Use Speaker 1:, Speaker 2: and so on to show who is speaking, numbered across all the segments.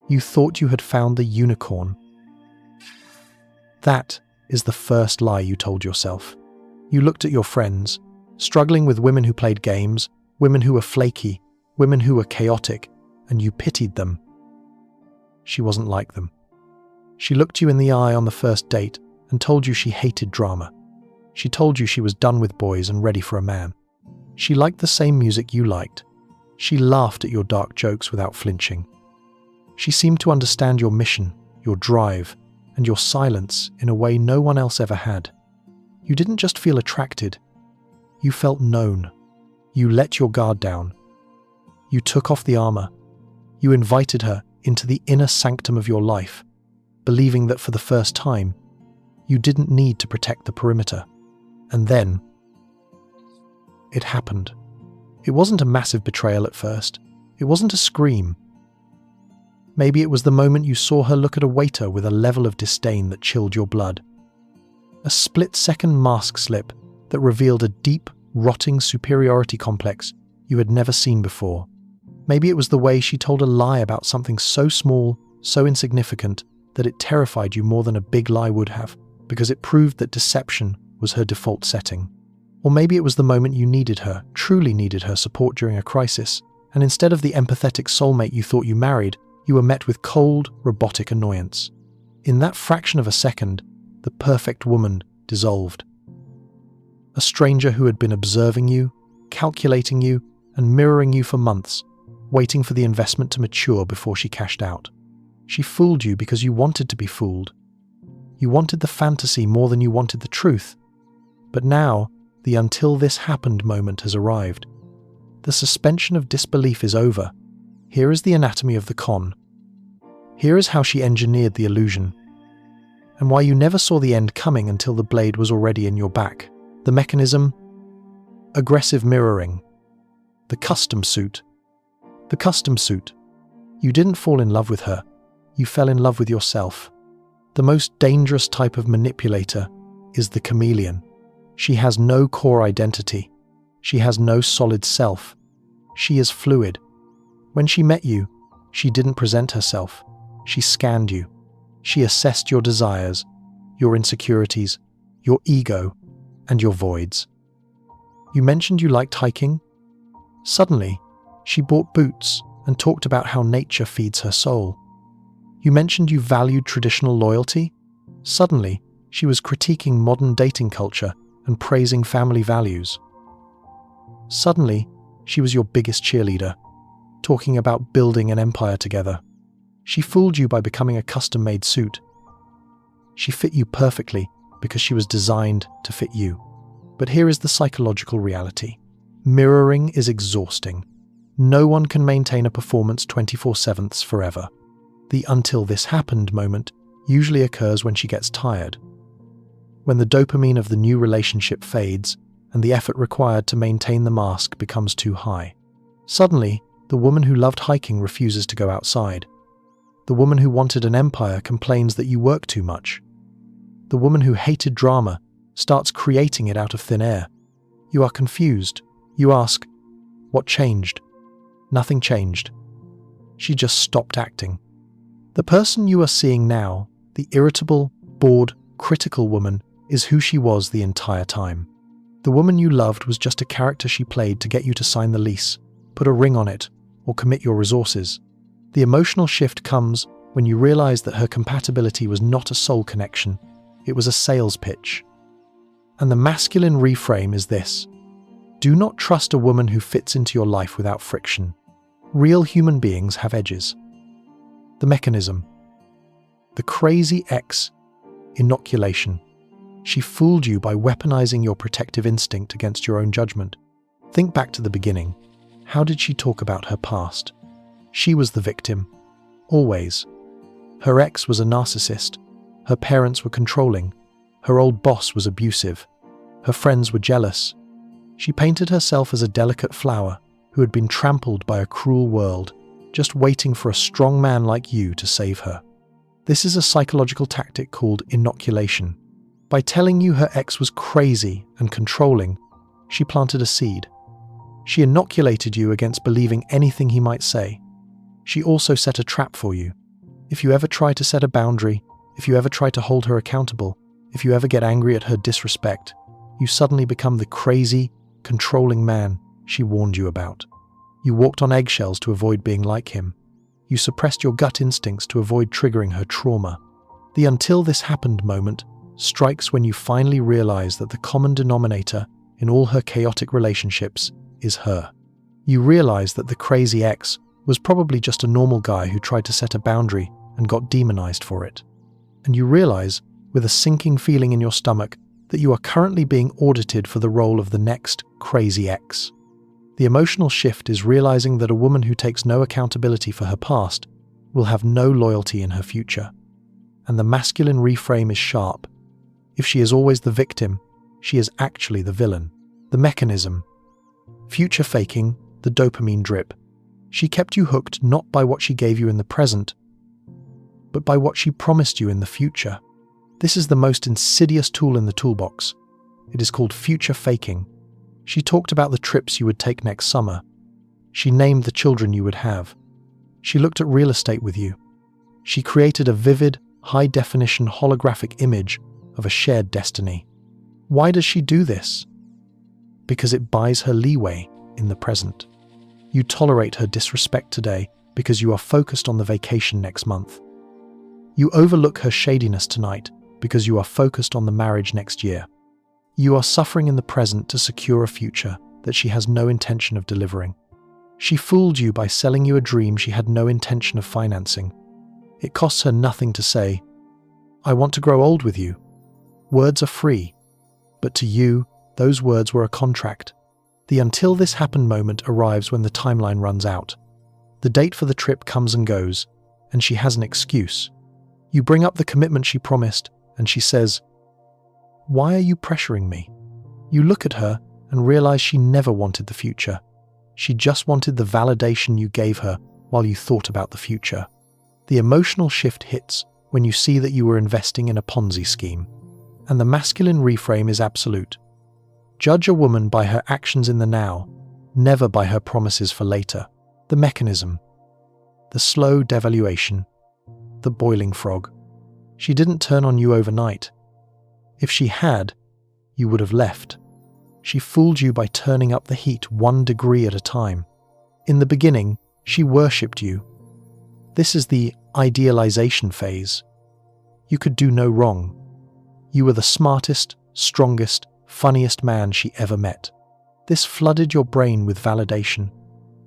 Speaker 1: You thought you had found the unicorn. That is the first lie you told yourself. You looked at your friends, struggling with women who played games, women who were flaky, women who were chaotic, and you pitied them. She wasn't like them. She looked you in the eye on the first date and told you she hated drama. She told you she was done with boys and ready for a man. She liked the same music you liked. She laughed at your dark jokes without flinching. She seemed to understand your mission, your drive, and your silence in a way no one else ever had. You didn't just feel attracted. You felt known. You let your guard down. You took off the armor. You invited her into the inner sanctum of your life, believing that for the first time, you didn't need to protect the perimeter. And then, it happened. It wasn't a massive betrayal at first. It wasn't a scream. Maybe it was the moment you saw her look at a waiter with a level of disdain that chilled your blood. A split-second mask slip that revealed a deep, rotting superiority complex you had never seen before. Maybe it was the way she told a lie about something so small, so insignificant, that it terrified you more than a big lie would have, because it proved that deception was her default setting. Or maybe it was the moment you needed her, truly needed her support during a crisis, and instead of the empathetic soulmate you thought you married, you were met with cold, robotic annoyance. In that fraction of a second, the perfect woman dissolved. A stranger who had been observing you, calculating you, and mirroring you for months, waiting for the investment to mature before she cashed out. She fooled you because you wanted to be fooled. You wanted the fantasy more than you wanted the truth. But now, the until this happened moment has arrived. The suspension of disbelief is over. Here is the anatomy of the con. Here is how she engineered the illusion. And why you never saw the end coming until the blade was already in your back. The mechanism? Aggressive mirroring. The custom suit. The custom suit. You didn't fall in love with her. You fell in love with yourself. The most dangerous type of manipulator is the chameleon. She has no core identity. She has no solid self. She is fluid. When she met you, she didn't present herself. She scanned you. She assessed your desires, your insecurities, your ego, and your voids. You mentioned you liked hiking. Suddenly, she bought boots and talked about how nature feeds her soul. You mentioned you valued traditional loyalty. Suddenly, she was critiquing modern dating culture and praising family values. Suddenly, she was your biggest cheerleader, talking about building an empire together. She fooled you by becoming a custom-made suit. She fit you perfectly because she was designed to fit you. But here is the psychological reality. Mirroring is exhausting. No one can maintain a performance 24/7 forever. The until this happened moment usually occurs when she gets tired. When the dopamine of the new relationship fades and the effort required to maintain the mask becomes too high. Suddenly, the woman who loved hiking refuses to go outside. The woman who wanted an empire complains that you work too much. The woman who hated drama starts creating it out of thin air. You are confused. You ask, what changed? Nothing changed. She just stopped acting. The person you are seeing now, the irritable, bored, critical woman, is who she was the entire time. The woman you loved was just a character she played to get you to sign the lease, put a ring on it, or commit your resources. The emotional shift comes when you realize that her compatibility was not a soul connection, it was a sales pitch. And the masculine reframe is this: do not trust a woman who fits into your life without friction. Real human beings have edges. The mechanism. The crazy ex. Inoculation. She fooled you by weaponizing your protective instinct against your own judgment. Think back to the beginning. How did she talk about her past? She was the victim. Always. Her ex was a narcissist. Her parents were controlling. Her old boss was abusive. Her friends were jealous. She painted herself as a delicate flower who had been trampled by a cruel world, just waiting for a strong man like you to save her. This is a psychological tactic called inoculation. By telling you her ex was crazy and controlling, she planted a seed. She inoculated you against believing anything he might say. She also set a trap for you. If you ever try to set a boundary, if you ever try to hold her accountable, if you ever get angry at her disrespect, you suddenly become the crazy, controlling man she warned you about. You walked on eggshells to avoid being like him. You suppressed your gut instincts to avoid triggering her trauma. The until this happened moment strikes when you finally realize that the common denominator in all her chaotic relationships is her. You realize that the crazy ex was probably just a normal guy who tried to set a boundary and got demonized for it. And you realize, with a sinking feeling in your stomach, that you are currently being audited for the role of the next crazy ex. The emotional shift is realizing that a woman who takes no accountability for her past will have no loyalty in her future. And the masculine reframe is sharp. If she is always the victim, she is actually the villain. The mechanism. Future faking, the dopamine drip. She kept you hooked not by what she gave you in the present, but by what she promised you in the future. This is the most insidious tool in the toolbox. It is called future faking. She talked about the trips you would take next summer. She named the children you would have. She looked at real estate with you. She created a vivid, high-definition holographic image of a shared destiny. Why does she do this? Because it buys her leeway in the present. You tolerate her disrespect today because you are focused on the vacation next month. You overlook her shadiness tonight because you are focused on the marriage next year. You are suffering in the present to secure a future that she has no intention of delivering. She fooled you by selling you a dream she had no intention of financing. It costs her nothing to say, "I want to grow old with you." Words are free, but to you, those words were a contract. The until this happened moment arrives when the timeline runs out. The date for the trip comes and goes, and she has an excuse. You bring up the commitment she promised, and she says, "Why are you pressuring me?" You look at her and realize she never wanted the future. She just wanted the validation you gave her while you thought about the future. The emotional shift hits when you see that you were investing in a Ponzi scheme. And the masculine reframe is absolute. Judge a woman by her actions in the now, never by her promises for later. The mechanism. The slow devaluation. The boiling frog. She didn't turn on you overnight. If she had, you would have left. She fooled you by turning up the heat 1 degree at a time. In the beginning, she worshipped you. This is the idealization phase. You could do no wrong. You were the smartest, strongest, funniest man she ever met. This flooded your brain with validation.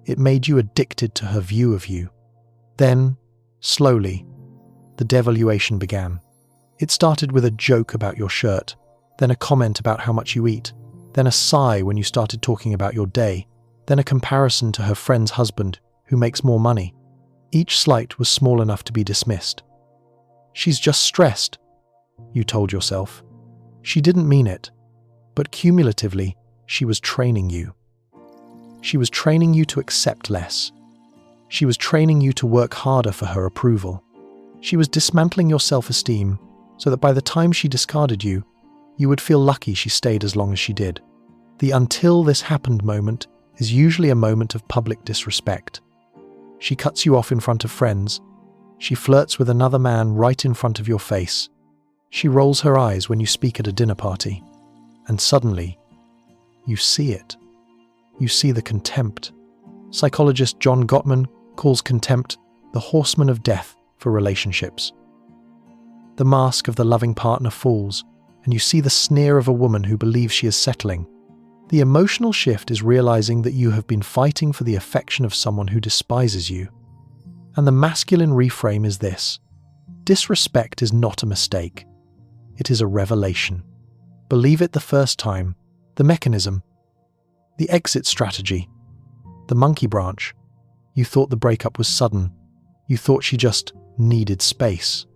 Speaker 1: It made you addicted to her view of you. Then, slowly, the devaluation began. It started with a joke about your shirt, then a comment about how much you eat, then a sigh when you started talking about your day, then a comparison to her friend's husband who makes more money. Each slight was small enough to be dismissed. "She's just stressed," you told yourself. She didn't mean it, but cumulatively, she was training you. She was training you to accept less. She was training you to work harder for her approval. She was dismantling your self-esteem so that by the time she discarded you, you would feel lucky she stayed as long as she did. The until this happened moment is usually a moment of public disrespect. She cuts you off in front of friends. She flirts with another man right in front of your face. She rolls her eyes when you speak at a dinner party. And suddenly, you see it. You see the contempt. Psychologist John Gottman calls contempt the horseman of death for relationships. The mask of the loving partner falls, and you see the sneer of a woman who believes she is settling. The emotional shift is realizing that you have been fighting for the affection of someone who despises you. And the masculine reframe is this: disrespect is not a mistake. It is a revelation. Believe it the first time. The mechanism. The exit strategy. The monkey branch. You thought the breakup was sudden. You thought she just needed space.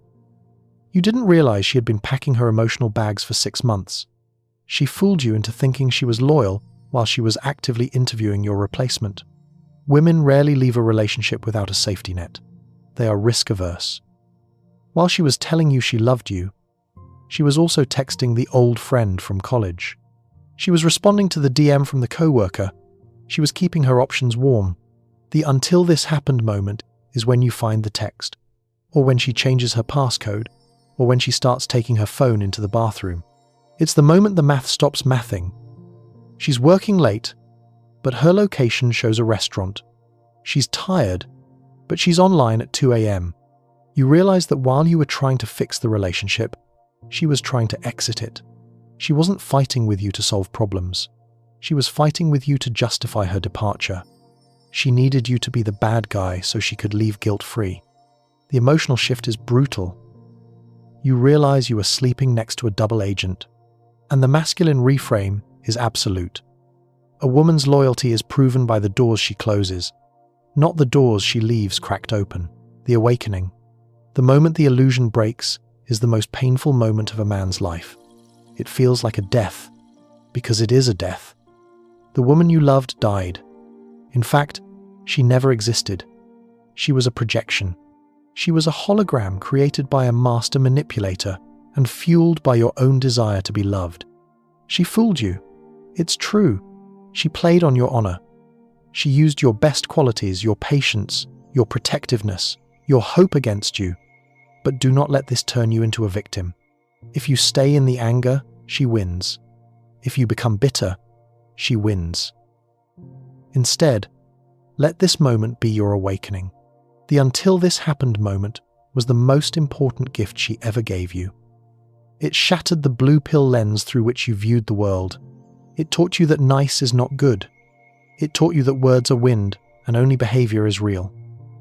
Speaker 1: You didn't realize she had been packing her emotional bags for 6 months. She fooled you into thinking she was loyal while she was actively interviewing your replacement. Women rarely leave a relationship without a safety net. They are risk-averse. While she was telling you she loved you, she was also texting the old friend from college. She was responding to the DM from the coworker. She was keeping her options warm. The until this happened moment is when you find the text. or when she changes her passcode, or when she starts taking her phone into the bathroom. It's the moment the math stops mathing. She's working late, but her location shows a restaurant. She's tired, but she's online at 2 a.m. You realize that while you were trying to fix the relationship, she was trying to exit it. She wasn't fighting with you to solve problems. She was fighting with you to justify her departure. She needed you to be the bad guy so she could leave guilt-free. The emotional shift is brutal. You realize you are sleeping next to a double agent, and the masculine reframe is absolute. A woman's loyalty is proven by the doors she closes, not the doors she leaves cracked open. The awakening, the moment the illusion breaks, is the most painful moment of a man's life. It feels like a death, because it is a death. The woman you loved died. In fact, she never existed. She was a projection. She was a hologram created by a master manipulator and fueled by your own desire to be loved. She fooled you. It's true. She played on your honor. She used your best qualities, your patience, your protectiveness, your hope against you. But do not let this turn you into a victim. If you stay in the anger, she wins. If you become bitter, she wins. Instead, let this moment be your awakening. The until this happened moment was the most important gift she ever gave you. It shattered the blue pill lens through which you viewed the world. It taught you that nice is not good. It taught you that words are wind and only behavior is real.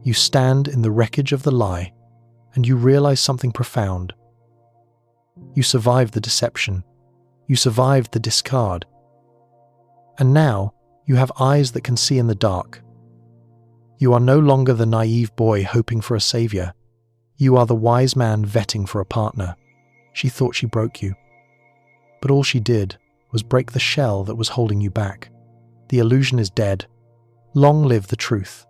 Speaker 1: You stand in the wreckage of the lie, and you realize something profound. You survived the deception. You survived the discard. And now, you have eyes that can see in the dark. You are no longer the naive boy hoping for a savior. You are the wise man vetting for a partner. She thought she broke you. But all she did was break the shell that was holding you back. The illusion is dead. Long live the truth.